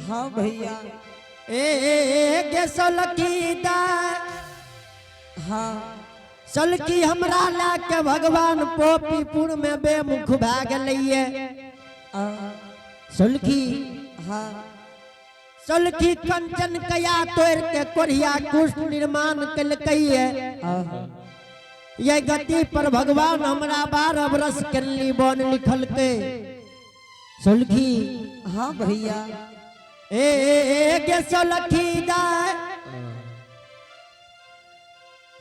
हाँ भैया सलकी हाँ सलकी हमरा लाके भगवान पोपीपुर में बेमुख भए गेलिए सलकी हाँ सलकी कंचन कया तोड़ के कोरिया कुश निर्माण कलकैये ये गति पर भगवान हमरा 12 बरस के बन लिखल के सलकी हाँ भैया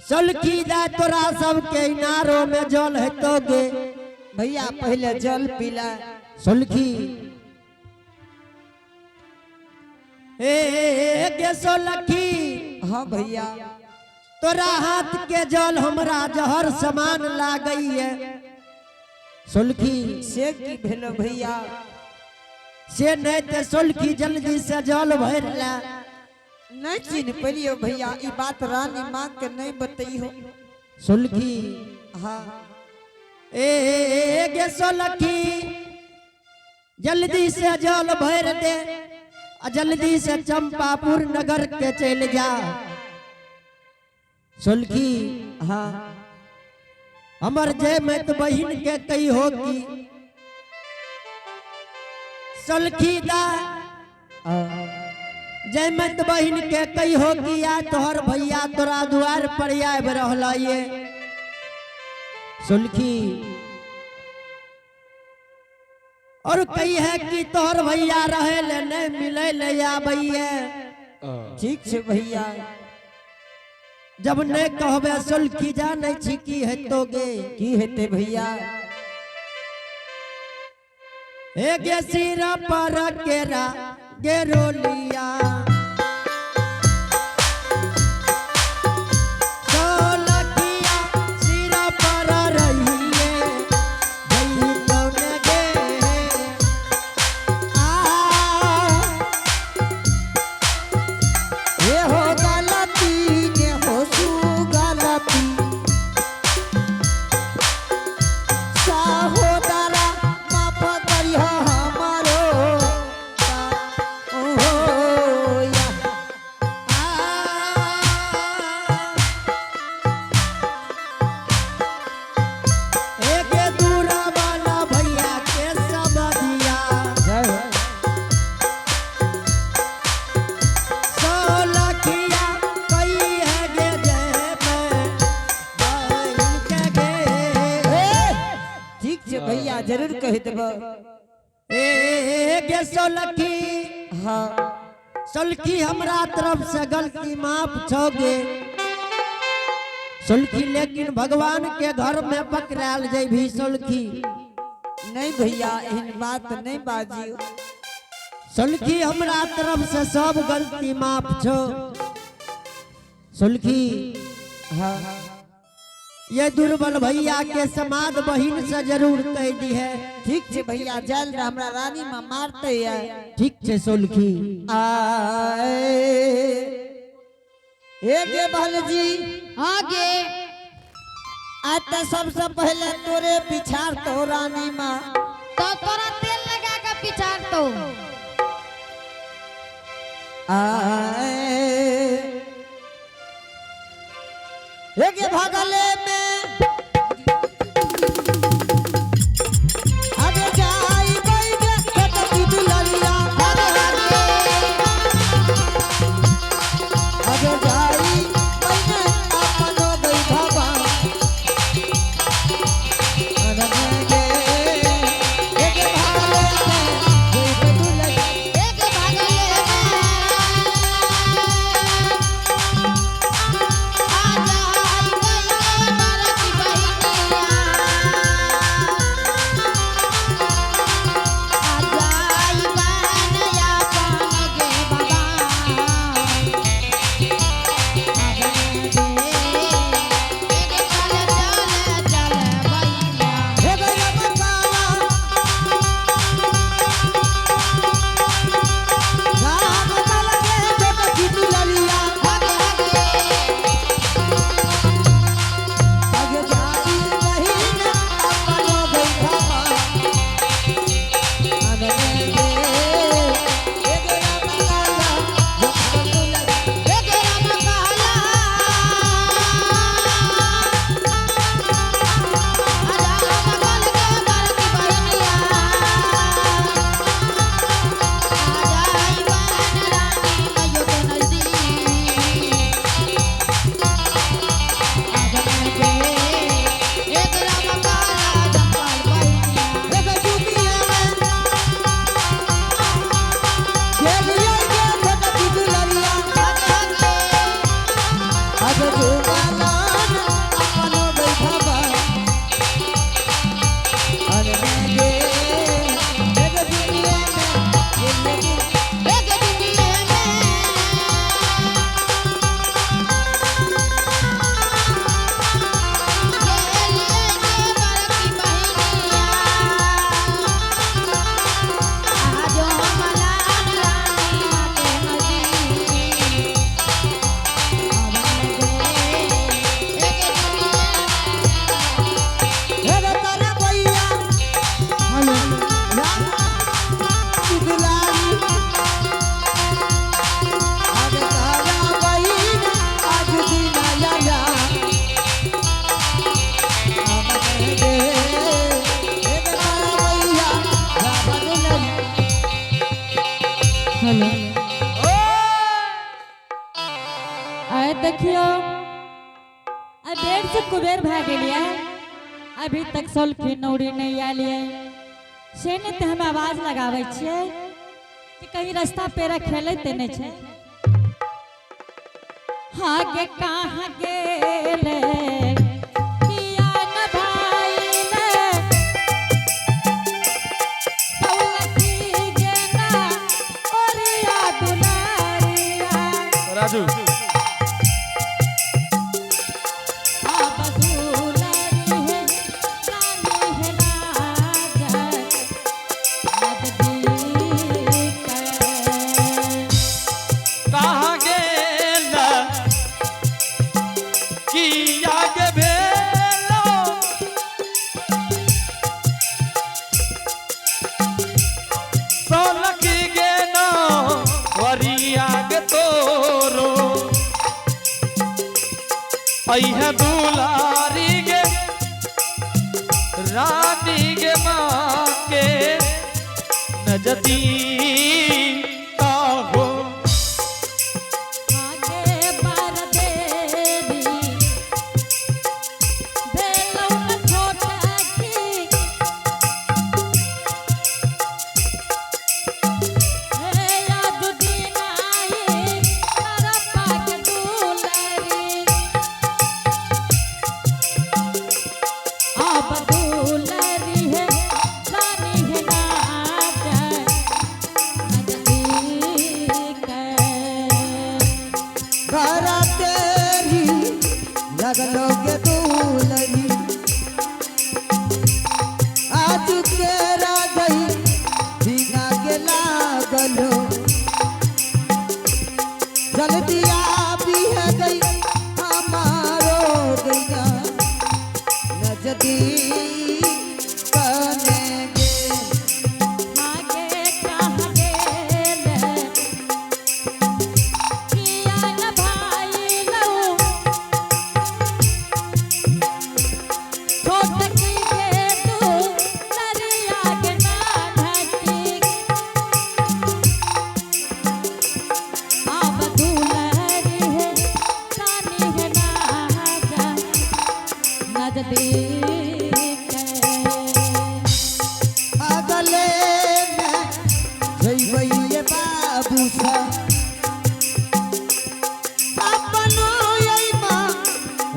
सलकी दा तोरा सबके इनारों में जल है तो गे भैया पहले जल पीला सलकी सलकी हाँ भैया तोरा हाथ के जल हमरा जहर समान लागई है सलकी से की भेलो भैया से नहीं ते सलकी जल्दी से जल भर ला नहीं चिन्ह पलियो भैया ई बात रानी मां के नहीं बताई हो सलकी हाँ गे सलकी जल्दी से जल भर दे जल्दी से चंपापुर नगर के चल जा सलकी हाँ हमर जय मत बहिन के कई होगी सलकी दा जय मत बहिन के कई होगी या तोहर भैया तोरा द्वार पर आब रहला ये सलकी और कई है कि तोहर भैया रहे ले नहीं मिले ले आबैये ठीक से भैया जब नहीं कहबे सलकी जाने छी की हेतो गे की हेते भैया हे गे सिरा पर केरा गे रोलिया सलकिया सिरा पर रहिए भई कौन गे ये हो गलती ने हो सु गलती सहोदरा माफ करियो हमारो ओ या एक दूरा वाला भैया के सब दिया सलकिया कई है गे जय बहिन के गे ठीक से भैया जरूर कह देबो गे सलकी हाँ सलकी हमरा तरफ से गलती माफ छोगे सलकी लेकिन भगवान के घर में पकड़ाल जैभी सलकी नहीं भैया एहन बात नहीं बाजियो सलकी हमरा तरफ से सब गलती माफ छो सलकी हाँ ये दुर्बल भैया के समाद बहिन से जरूर कह दी है ठीक से भैया जल हमरा रानी मां मारते है ठीक है सलकी गे बहन जी आगे आज तो सबसे पहले तोरे पिछाड़ तो रानी माँ तो तोरा तेल लगा के पिछाड़ तो गे भागले में आगे जाई गई गे कटकी दुलरिया आगे जाई मैंने अपनो गई बाबा कुबेर भए गेलिए अभी तक सोलखी नौरी नहीं आलिए से ने ते हम आवाज लगाबै छियै कि कहीं रास्ता पेरा खेले ते नहीं छे आगे कहाँ गेले किया न भाई ने सौलखी गेना ओरिया दुलारिया राजू है दुलारी गे रानी गे माँ के नजदी का हो आगे बार देवी भेलौ न छोटा की हे याद दिन आई तारा पाक दुलारी अब दुलारी है रानी है नाचा नजदीक घर तेरी लगलोगे दुलही आज तेरा गई बिना के लागलो जल्दी भी है गई हमारो गैया नजदीक बनेंगे आगे कहाँ गेले किया न भाई लऊ छोट की गे तू नरिया के ना ढकी अब दुलरी है रानी है नाजा नजदीक अगले में जइबैये बाबू सा अपनो यइमा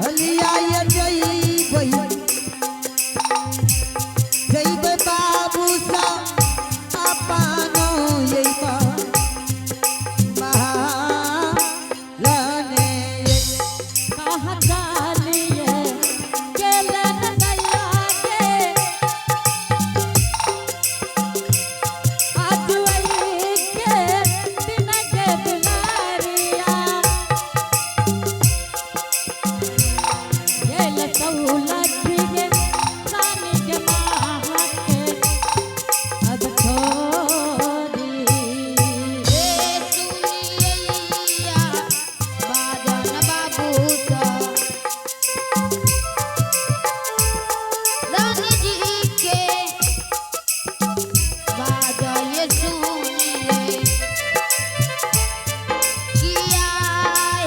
हलिया ये जइबै बाबू सा अपनो यइमा महालने कहाँ जालिए गेले न दैया के आज वही के दिन के दुलारिया गेले सौलखी गे रानी के माँ के अब छोड़ी सुनिया बाजन बाबू सा रानी जी के बाजय सुनिए किया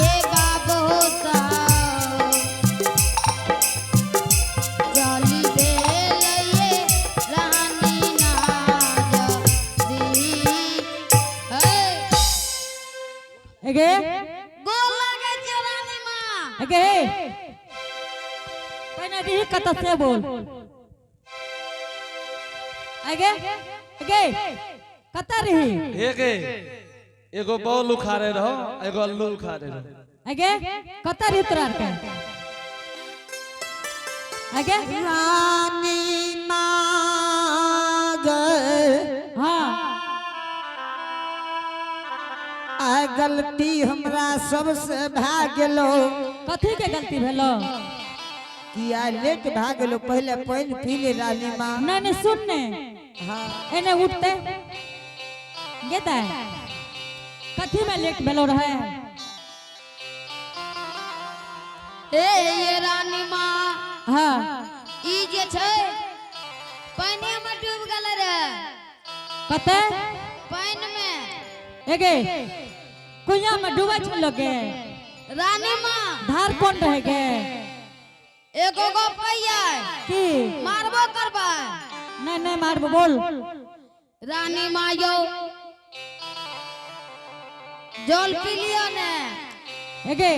है बाबू सा जाली दे लये रानी नाज दी एगे गोल लगे चरानी माँ एगे पहले दी कत से बोल एगे एगे कत रही एगे एगो बॉल उखाड़े रहो एगो अल्लू उखाड़े रहो एगे कत रही तोरा के एगे रानी नाग हाँ आ गलती हमरा सबसे भाग गेलो कथी के गलती भेलो किया लेके भाग गेलो पहले पानी पी ले रानी माँ नहीं नहीं सुन ने हाँ एने उठते गेता कथी में लेट भेलो रहे ये रानी माँ हाँ ई जे छै पानी में डूब गेल रे कते पानी में एगे कुइया में डूबे छलो गे रानी माँ धार कौन रहे गे एगो गो पैया की मारबो करबा नहीं नहीं मारबो बोल रानी मायो जल पी लियो ने एगे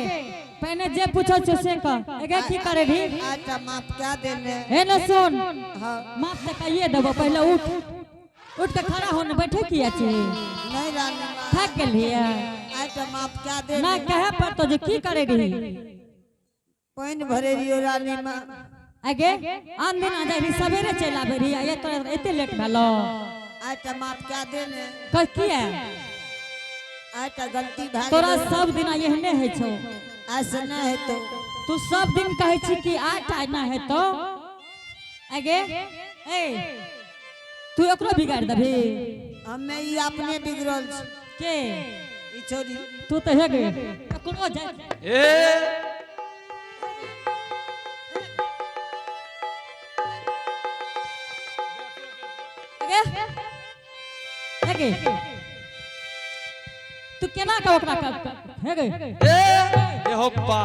पहले जे पूछो छो से कह एगे की करे ढी अच्छा माफ क्या देने हे न सुन हाँ माफ से कहिए देबो पहले उठ उठ के खड़ा होने बैठे किया छी नहीं रानी माँ थक गेलिए अच्छा माफ क्या देने ना कहे पर तो जो की करे ढी पानी भरे रियो रानी माँ आगे आन दिन आ जाई सवेरे चला बेरी ये तो एते लेट भेलो अच्छा माफ क्या देने कह की है अच्छा गलती भाग तोरा गई। सब दिन एहने है छौ ऐसा न है तो तू सब दिन कहे छी कि आज ना है तो आगे ए तू एकरो बिगाड़ दबी हमें ये अपने बिगड़ल छी। के ई छोरी तू तो है गे एकरो जा ए आगे आगे तू केना का ओकरा है गे ए होप्पा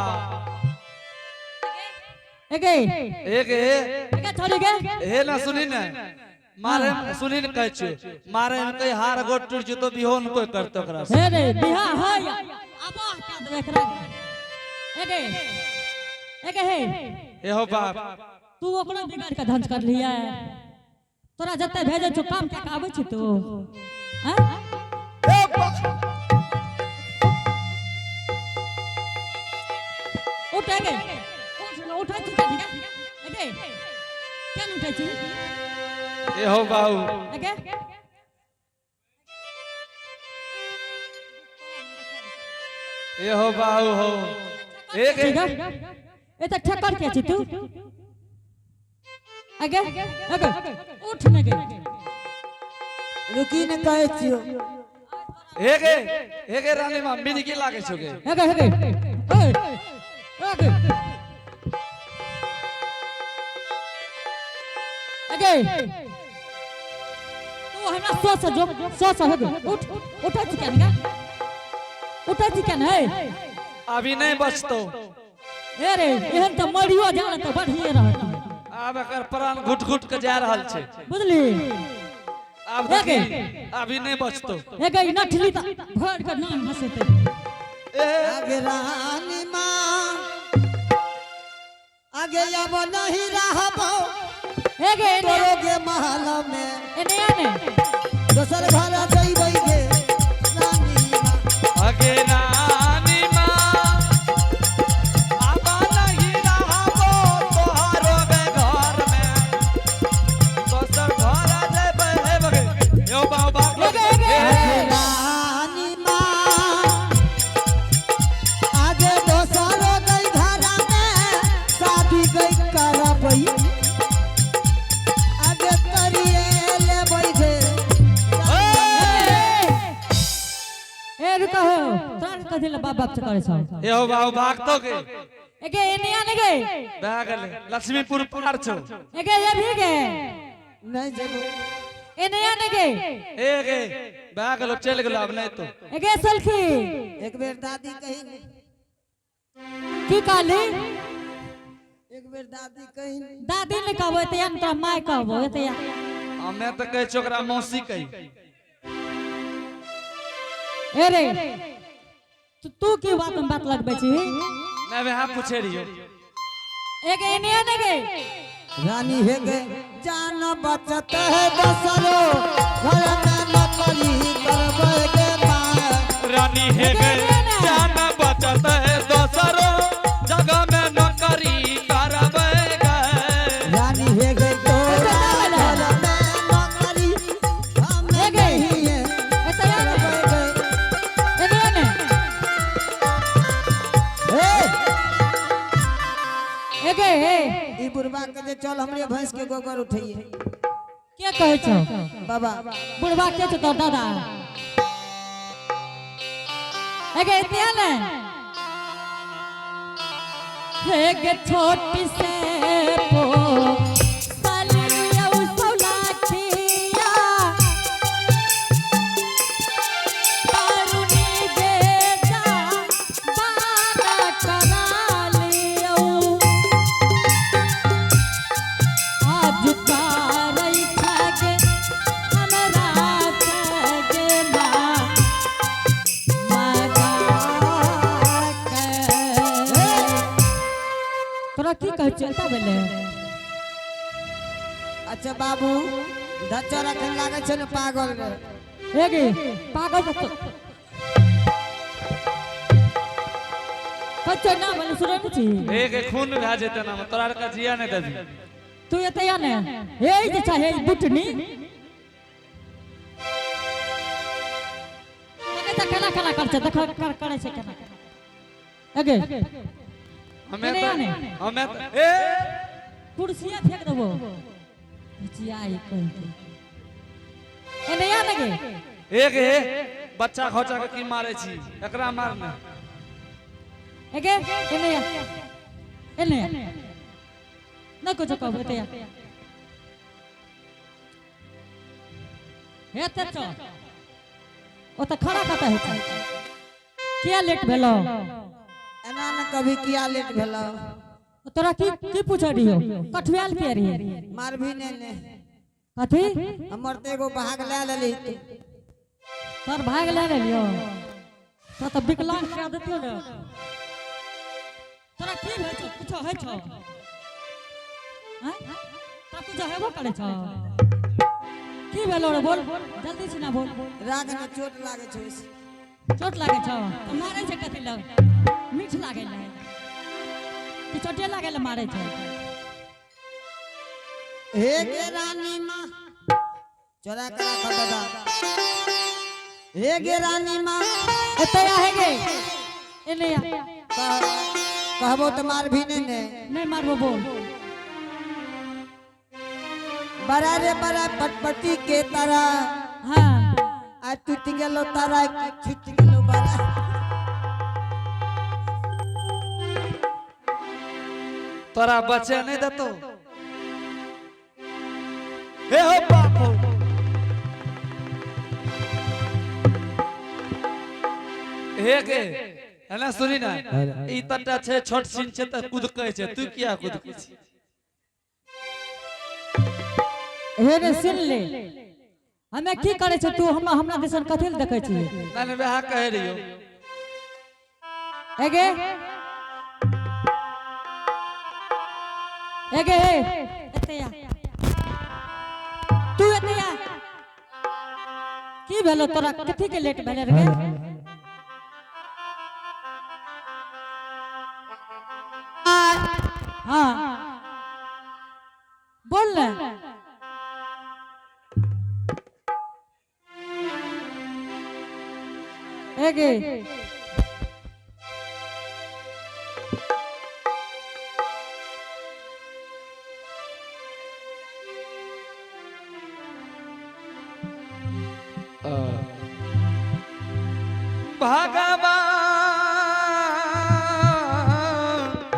आगे एक ए आगे छोड़ी गे हे ना सुनी ना मारे सुनी न कहै छै मारे में कहीं हार गोट टूट जतो बिहोन कोई करतो ओकरा से हे रे बिहा है आबा का देबे एकरा आगे आगे हे ए हो बाप तू ओकरा बिगाड़ के धंच कर लिया तोरा जते भेजे छो काम के आबै छी तू हैं उठ गे उठै छी ठीक है गे केन उठै छी ए हो बाऊ गे ए हो बाऊ हो एक ए त ठक्कर के छी तू आगे आगे उठ न गे रुकी न कहे छियो एक रानी मां मिनी की लागे छोगे आगे आगे आगे आगे तू हमरा सो हो गे उठ उठै छी केन गे उठै छी केन है अभी नहीं बचतो ए रे एहन त मरियो जान त बढ़िए रहत अब एकर प्राण घुट घुट के जा रहल छै बुझली अब देखी अभी नहीं बचतो एगे नठली त भर के नाम हंसते आगे रानी माँ आगे अब नहीं रहबो एगे तोरोगे महल में एने आने दोसर घर जइबै गे रानी माँ आगे रानी मां अब नहीं रहबो तोहरो के घर में दोसर घर जेबै हे बगे यो बाऊ बाप एगे एगे रानी माँ आगे दोसर गई घर में शादी गई करबै आगे करिए लेबै गे ए रुको तोर कथि ल बाप बाप से करे छ ए हो बाऊ भागतो के एगे एने आने गे भागले लक्ष्मीपुर पार छौ एगे ये भी गे नहीं जेबो एने आने गे एक भागलो चल गेलो अब नहीं तो एगे सलखी एक बेर दादी कही की कहली एक बेर दादी कही दादी ने कहबो त हम तोरा माय कहबो त हमें तो कहे छोकरा मौसी कही ए रे तू की बात में बात लगबै छी मैं वहां पूछे रहियो एगे एने आने गे रानी है गे जान बचत है बसरो घर में नौकरी करबै गे माँ रानी है गए जाना बचत है दोसरो जगह में नौकरी करबै गए रानी है गे तोरा घर में नौकरी हम नहीं है एते आने करबै गे एने आने एगे ए ई बुढ़बा के जे चल हमरे भैंस के गोबर उठैए के कहै छ बाबा बुढ़वा के छ तोर दादा एगे एते आने एगे छोटी से पो सालिया उसौला खिया तारुनी दे जा बाना करा लियो चलता बेले अच्छा बाबू धच्चा रखे लागे छै न पागल रे हेगे पागल तो कच्चा ना बोले सुरे छी एक खून भा जेते ना तोरा का जिया नहीं देबी तू एते या ने हे जे चाहे बुटनी लगे त केना केना कर देख करे छै केना हेगे हमें ए कुर्सिया फेंक देबो चियाई कह के एने या लगे एक हे बच्चा खोचा के की मारे छी एकरा मारना हेगे एने या एने न कुछ कहबो ते या हे त चो ओ त खड़ा कता है किया लेट भेलो एना न कभी किया लेट भेलो तोरा की पूछ रही हो कठुआल के रही मार भी ने कथी हमर ते एगो भाग ले लेली सर भाग ले लियो तो विकलांग कह देतियो ने तोरा की भेल छौ कुछ है छौ हैं ता कुछ हेबो करे छौ की भेलो रे बोल जल्दी से ना बोल राग में चोट लागे छै चोट लागे छौ तो मारे छै कथी लग मीठ लागे ले कि चोटे लागे ले मारे छौ हे गे रानी माँ चोरा के रख दादा हे गे रानी माँ एतया है गे एने या कहबो तो मार भी ने नहीं मारबो बोल बड़ा रे बड़ा पटपटी के तरह हां आ टूट गेलो तारा छूट गेलो बड़ा तोरा बच्चे नहीं देतो हे हो बापू हे के है ना सुनी ना ई तटा छे छोट सिन छे त कूद कहे छे तू किया कूद छी हे रे सुन ले हमें की करे छ तू हमरा दिसन कथि ल देखै छी ना ने वह कह रहियो एगे एगे एतया तू एतया की भेलो तोरा कथि के लेट भेले रे हां बोल ले एगे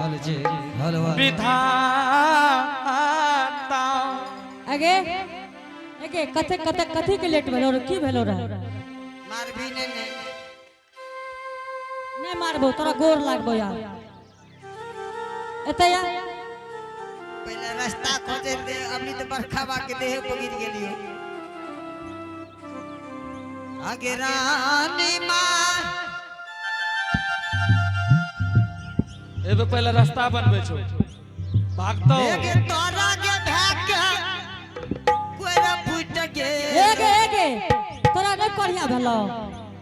भगवान विधाता आगे एगे कथे कथे कथि के लेट भेलो रे की भेलो रे मार भी ने नहीं मारबो तोरा गोर लागबो यार एतया पहले रास्ता खोजे दे अभी तो बरखा बा के देह पगिर गेलियो आगे रानी माँ एबे पहले रास्ता बनबे छो भागतो एगे तोरा के भाग के कोरा फुट गे एगे एगे तोरा नहीं कढ़िया भेलो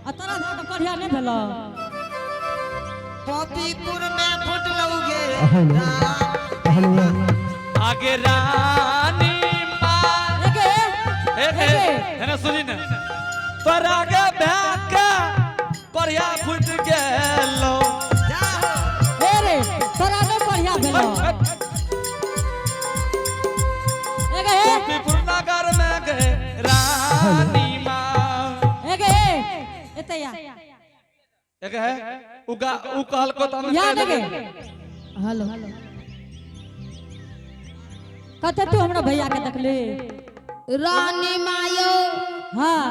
आ तोरा भाग कढ़िया नहीं भेलो पपीपुर में फुट लौगे आगे रानी माँ एगे एगे है ना सुनी ना पर आगे भाग करिया फुट गेलो ए रे तोरा नहीं कढ़िया भेलो एगे पीपुर नगर में गए रानी माँ एगे एतया एक है उगा उ कहल को त हम याद एगे हेलो कते तू हमरा भैया के देखले रानी मायो हां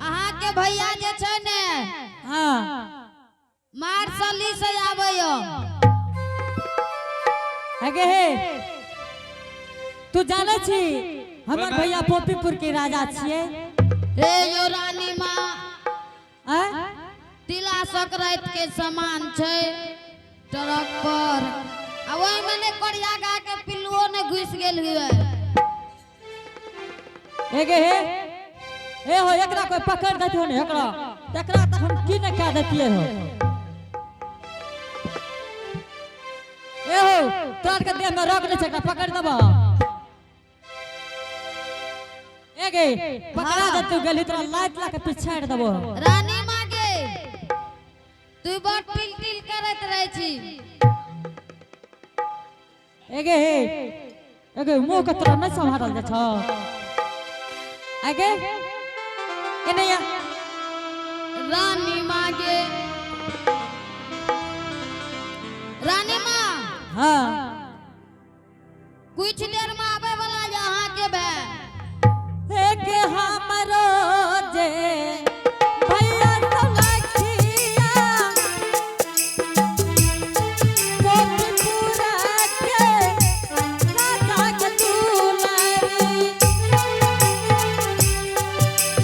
अहाँ के भैया जे छै ने हां मार्शली से आबैयो एगे हे तू जाने छी हमर भैया पोपीपुर के राजा छिए हे यो रानी माँ आ तिला संक्रांति के सामान छै ट्रक पर आ वही मैंने कोरिया गा के पिल्लुओ ने घुस गेल हुए एगे हे हो एकरा कोई पकड़ देती हो ने एकरा तकरा तक हम की न क्या देतिए हो ए हो तोर के देह में रोक ले छकरा पकड़ दबा एगे पकड़ा दे तू गली तोरा लात ला के पिछाड़ देबो रानी मागे तू बड़ टिल टिल करत रहे छी एगे मुंह के तोरा नहीं संभालल जा छ आगे एनैया रानी मागे रानी माँ हां कुछ देर में आवे वाला यहाँ के बे एगे हमरो जे भैया सलखिया कोट पूरा के राजा के दुलारी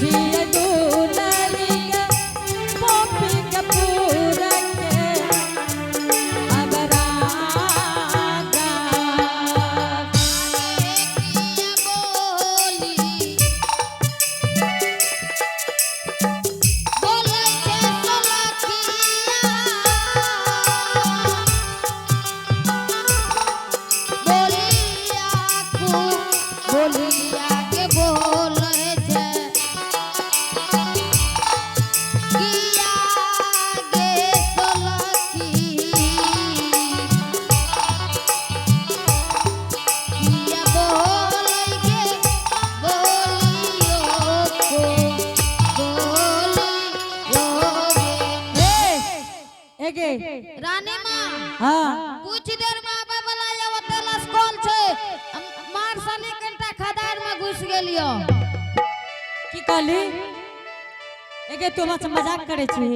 जिया दुलारी के पोपी के पूरा के अबरा रानी माँ हाँ कुछ देर में आवे वाला ये होटल स्कूल छे मार साली कंटा खदार में घुस गेलियो की कहली एगे तू हमसे मजाक करे छी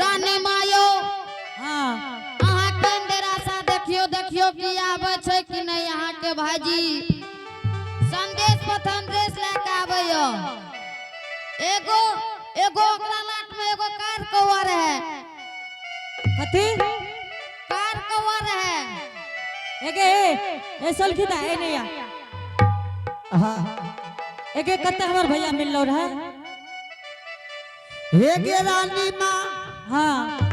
रानी माँ यो हाँ अहाँ कन देरा सा देखियो कि आवे छे कि नहीं यहाँ के भाजी संदेश पथन ड्रेस लेके आवे यो एगो ओकरा लाट में एगो कार कवर है कथी कार कवर है एगे ए सलखी दा ए नैया हाँ एगे कते हमर भैया मिललो रहे हे गे रानी माँ हाँ